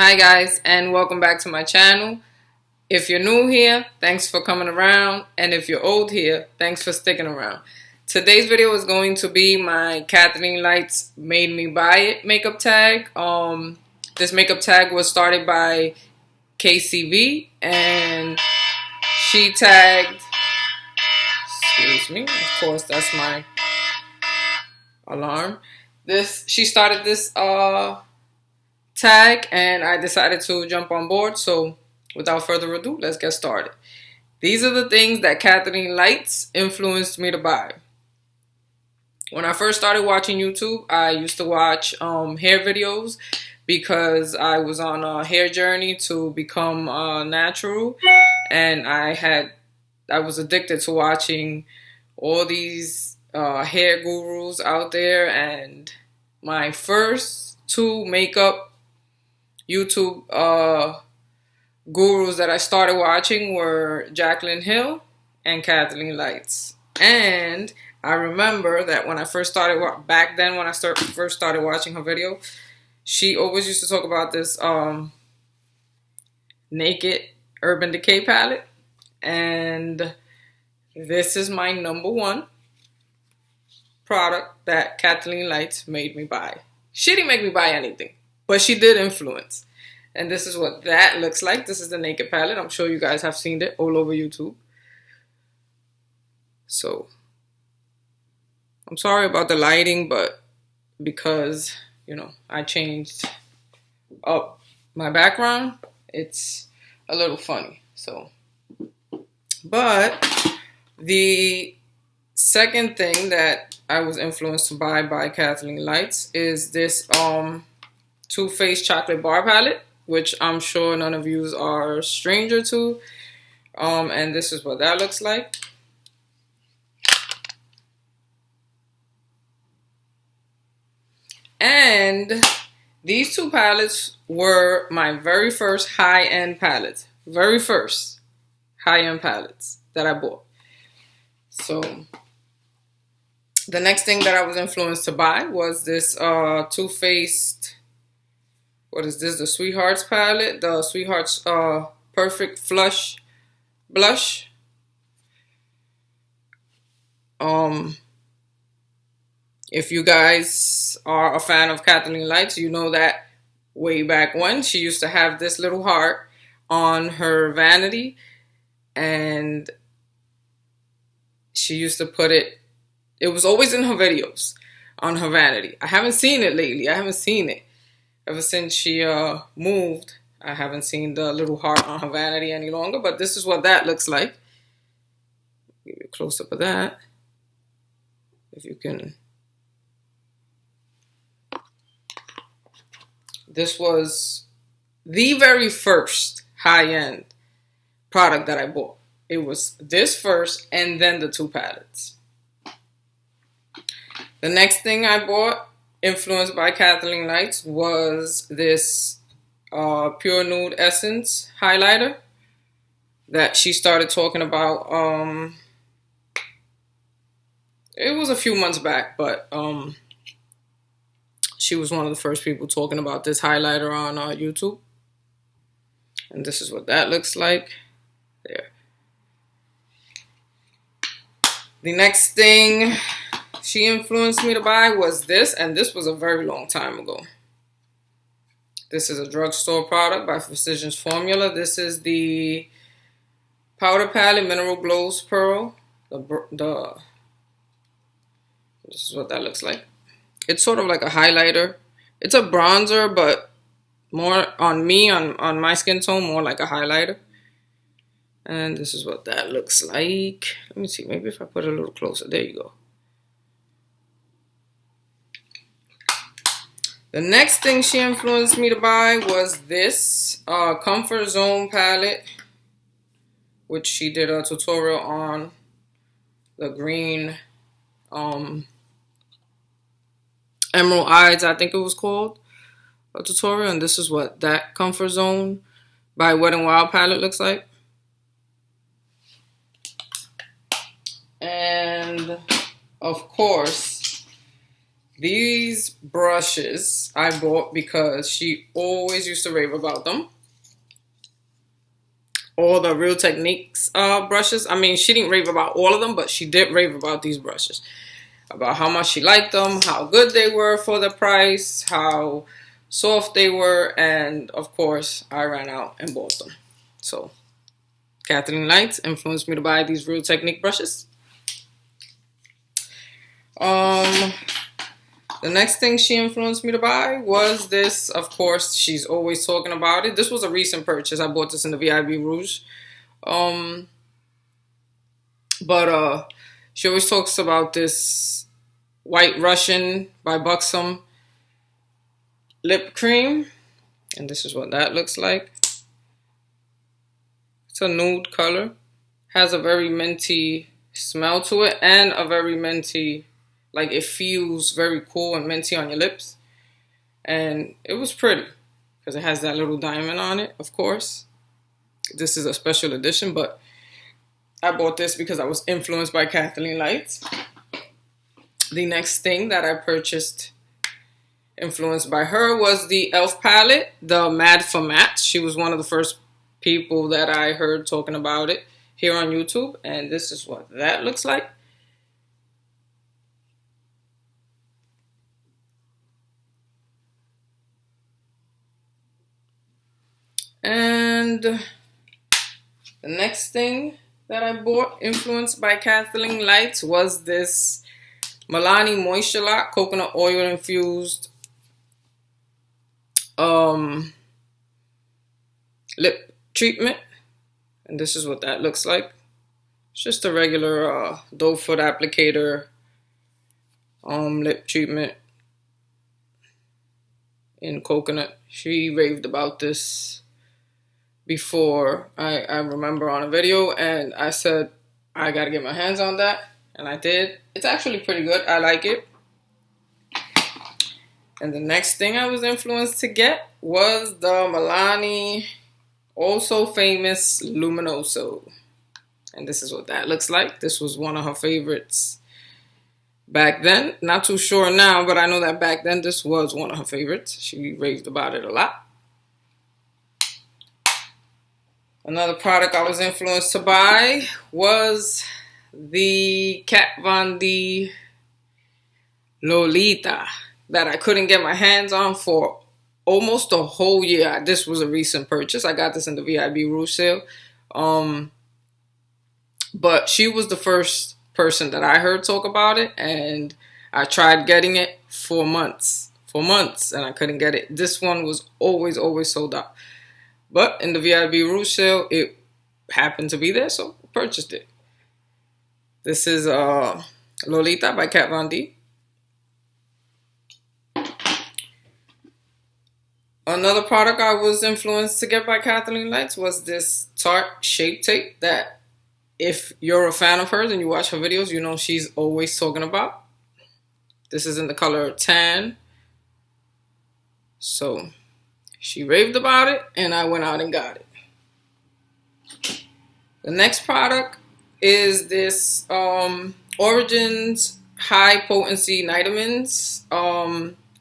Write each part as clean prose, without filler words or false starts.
Hi guys, and welcome back to my channel. If you're new here, thanks for coming around, and if you're old here, thanks for sticking around. Today's video is going to be my Kathleenlights Made Me Buy It makeup tag. This makeup tag was started by Casey Vee, and she tagged, excuse me, of course that's my alarm. She started this tag, and I decided to jump on board. So without further ado, let's get started. These are the things that Kathleenlights influenced me to buy. When I first started watching YouTube, I used to watch hair videos because I was on a hair journey to become natural, and I was addicted to watching all these hair gurus out there. And my first two makeup YouTube gurus that I started watching were Jaclyn Hill and Kathleenlights. And I remember that when I first started, back then when I first started watching her video, she always used to talk about this Naked Urban Decay palette. And this is my #1 product that Kathleenlights made me buy. She didn't make me buy anything, but she did influence. And this is what that looks like. This is the Naked palette. I'm sure you guys have seen it all over YouTube. So, I'm sorry about the lighting, but because, you know, I changed up my background, it's a little funny. So, but the second thing that I was influenced to buy by Kathleenlights is this Faced Chocolate Bar palette, which I'm sure none of you are stranger to. And this is what that looks like. And these two palettes were my very first high-end palettes. Very first high-end palettes that I bought. So the next thing that I was influenced to buy was this Too Faced, what is this? The Sweethearts palette, the Sweethearts Perfect Flush Blush. If you guys are a fan of Kathleenlights, you know that way back when she used to have this little heart on her vanity, and she used to put it was always in her videos on her vanity. I haven't seen it lately. I haven't seen it. Ever since she moved, I haven't seen the little heart on her vanity any longer. But this is what that looks like. Give you a close-up of that. If you can. This was the very first high-end product that I bought. It was this first, and then the two palettes. The next thing I bought, influenced by Kathleenlights, was this Pure Nude Essence highlighter that she started talking about. It was a few months back, but she was one of the first people talking about this highlighter on YouTube. And this is what that looks like. There. The next thing she influenced me to buy was this, and this was a very long time ago. This is a drugstore product by Physicians Formula. This is the Powder Palette Mineral Glows Pearl. This is what that looks like. It's sort of like a highlighter. It's a bronzer, but more on me, on my skin tone, more like a highlighter. And this is what that looks like. Let me see, maybe if I put it a little closer. There you go. The next thing she influenced me to buy was this Comfort Zone palette, which she did a tutorial on. The green Emerald Eyes, I think it was called, a tutorial. And this is what that Comfort Zone by Wet n Wild palette looks like. And of course, These brushes I bought because she always used to rave about them. All the Real Techniques brushes. I mean, she didn't rave about all of them, but she did rave about these brushes. About how much she liked them, how good they were for the price, how soft they were, and of course, I ran out and bought them. So, Kathleen Lights influenced me to buy these Real Technique brushes. The next thing she influenced me to buy was this. Of course, she's always talking about it. This was a recent purchase. I bought this in the VIB Rouge. She always talks about this White Russian by Boxycharm lip cream. And this is what that looks like. It's a nude color. Has a very minty smell to it and a very minty, like it feels very cool and minty on your lips. And it was pretty because it has that little diamond on it, of course. This is a special edition, but I bought this because I was influenced by Kathleen Lights. The next thing that I purchased influenced by her was the e.l.f. palette, the Mad for Matte. She was one of the first people that I heard talking about it here on YouTube, and this is what that looks like. And the next thing that I bought influenced by Kathleen Lights was this Milani Moisture Lock coconut oil infused lip treatment. And this is what that looks like. It's just a regular doe foot applicator lip treatment in coconut. She raved about this before, I remember, on a video, and I said I gotta get my hands on that, and I did. It's actually pretty good. I like it. And the next thing I was influenced to get was the Milani also famous Luminoso. And this is what that looks like. This was one of her favorites back then. Not too sure now, but I know that back then this was one of her favorites. She raved about it a lot. Another product I was influenced to buy was the Kat Von D Lolita that I couldn't get my hands on for almost a whole year. This was a recent purchase. I got this in the VIB Rouge sale. But she was the first person that I heard talk about it, and I tried getting it for months, and I couldn't get it. This one was always sold out. But in the VIB Rouge sale, it happened to be there, so I purchased it. This is Lolita by Kat Von D. Another product I was influenced to get by Kathleen Lights was this Tarte Shape Tape that, if you're a fan of hers and you watch her videos, you know she's always talking about. This is in the color tan. So she raved about it, and I went out and got it. The next product is this Origins High Potency Nitamins.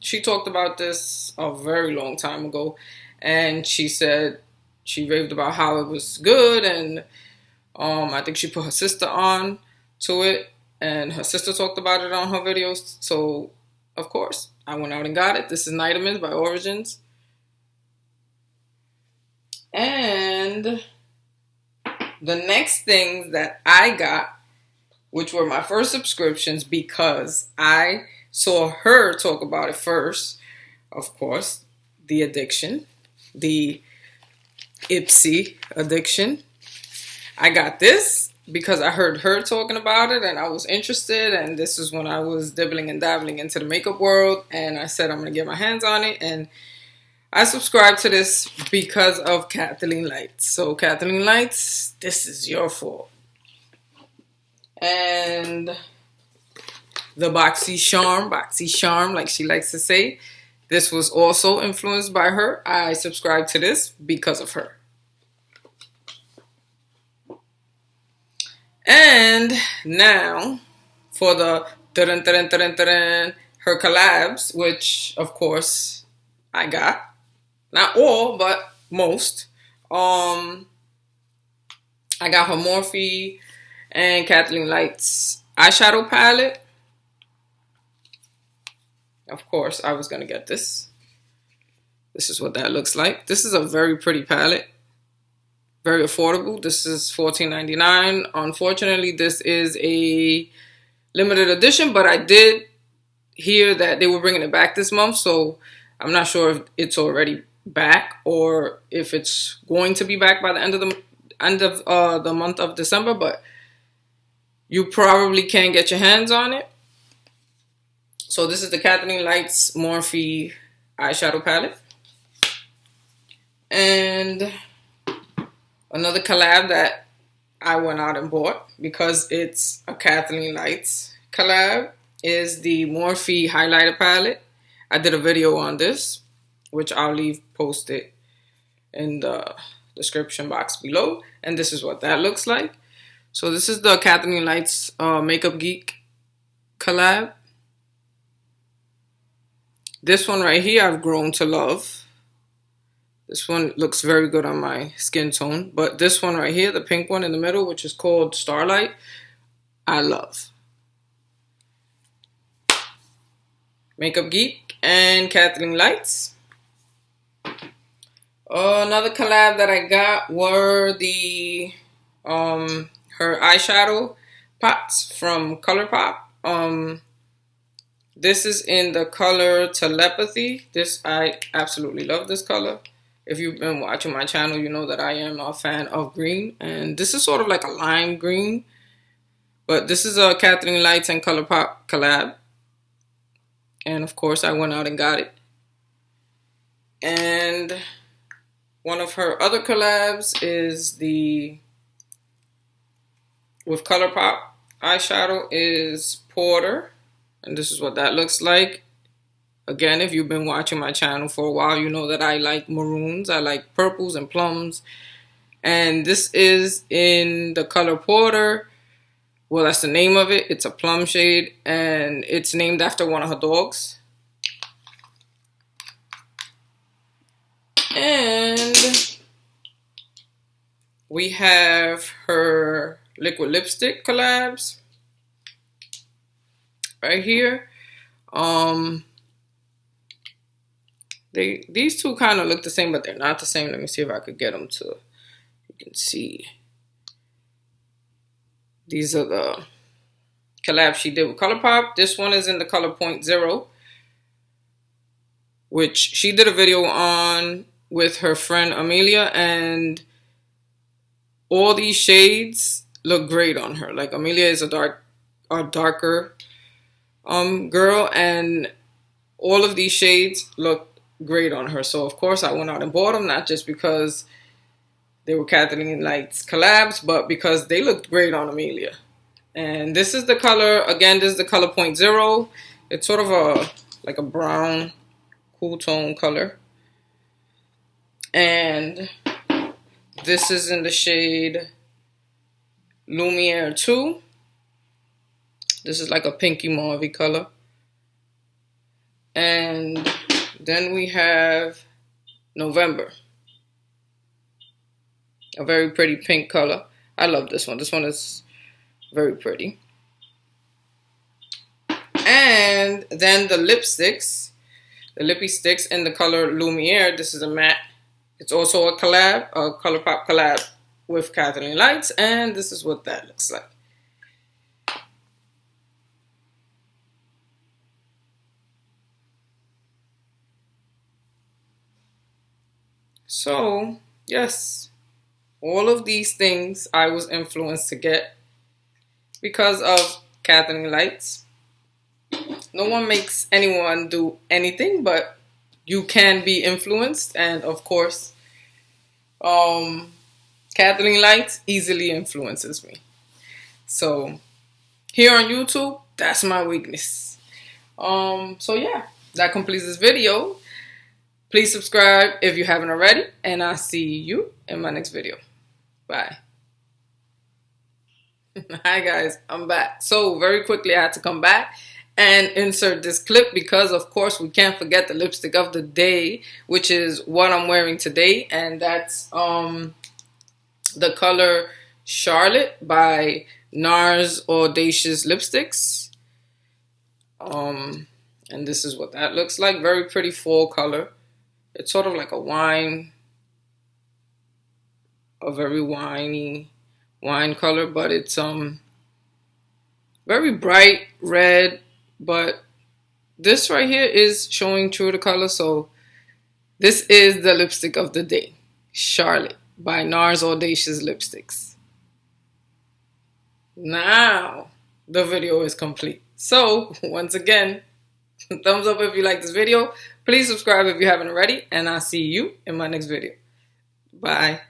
She talked about this a very long time ago, and she said she raved about how it was good, and I think she put her sister on to it, and her sister talked about it on her videos. So, of course, I went out and got it. This is Nitamins by Origins. And the next things that I got, which were my first subscriptions, because I saw her talk about it first, of course, the addiction, the Ipsy addiction. I got this because I heard her talking about it and I was interested, and this is when I was dibbling and dabbling into the makeup world, and I said I'm going to get my hands on it, and I subscribed to this because of Kathleen Lights. So Kathleen Lights, this is your fault. And the Boxycharm, like she likes to say, this was also influenced by her. I subscribed to this because of her. And now for the her collabs, which of course I got. Not all, but most. I got her Morphe and Kathleenlights eyeshadow palette. Of course, I was going to get this. This is what that looks like. This is a very pretty palette. Very affordable. This is $14.99. Unfortunately, this is a limited edition, but I did hear that they were bringing it back this month, so I'm not sure if it's already back or if it's going to be back by the end of the month of December, but you probably can get your hands on it. So this is the Kathleenlights Morphe eyeshadow palette. And another collab that I went out and bought because it's a Kathleenlights collab is the Morphe highlighter palette. I did a video on this, which I'll leave posted in the description box below. And this is what that looks like. So this is the Kathleenlights Makeup Geek collab. This one right here I've grown to love. This one looks very good on my skin tone. But this one right here, the pink one in the middle, which is called Starlight, I love. Makeup Geek and Kathleenlights. Another collab that I got were the her eyeshadow pots from Colourpop. This is in the color Telepathy. This, I absolutely love this color. If you've been watching my channel, you know that I am a fan of green. And this is sort of like a lime green. But this is a Kathleenlights and Colourpop collab. And of course, I went out and got it. And one of her other collabs is with Colourpop eyeshadow is Porter. And this is what that looks like. Again, if you've been watching my channel for a while, you know that I like maroons. I like purples and plums. And this is in the color Porter. Well, that's the name of it. It's a plum shade. And it's named after one of her dogs. And we have her liquid lipstick collabs right here. These two kind of look the same, but they're not the same. Let me see if I could get them to, you can see. These are the collabs she did with Colourpop. This one is in the color 0.0, which she did a video on with her friend Amelia, and all these shades look great on her. Like, Amelia is a darker girl, and all of these shades look great on her. So of course I went out and bought them, not just because they were Kathleenlights collabs, but because they looked great on Amelia. And this is the color, again, this is the color 0.0. It's sort of like a brown cool tone color. And this is in the shade Lumiere 2. This is like a pinky mauve color. And then we have November. A very pretty pink color. I love this one. This one is very pretty. And then the lipsticks. The Lippie sticks in the color Lumiere. This is a matte. It's also a collab, a Colourpop collab with Kathleenlights. And this is what that looks like. So, yes, all of these things I was influenced to get because of Kathleenlights. No one makes anyone do anything, but you can be influenced. And of course, Kathleenlights easily influences me. So, here on YouTube, that's my weakness. So yeah, that completes this video. Please subscribe if you haven't already, and I'll see you in my next video. Bye. Hi guys, I'm back. So very quickly I had to come back and insert this clip because, of course, we can't forget the lipstick of the day, which is what I'm wearing today, and that's the color Charlotte by NARS Audacious Lipsticks. And this is what that looks like. Very pretty fall color. It's sort of like a wine, a very winey wine color, but it's very bright red. But this right here is showing true to color. So this is the lipstick of the day, Charlotte by NARS Audacious Lipsticks. Now the video is complete. So once again, thumbs up if you like this video. Please subscribe if you haven't already, and I'll see you in my next video. Bye.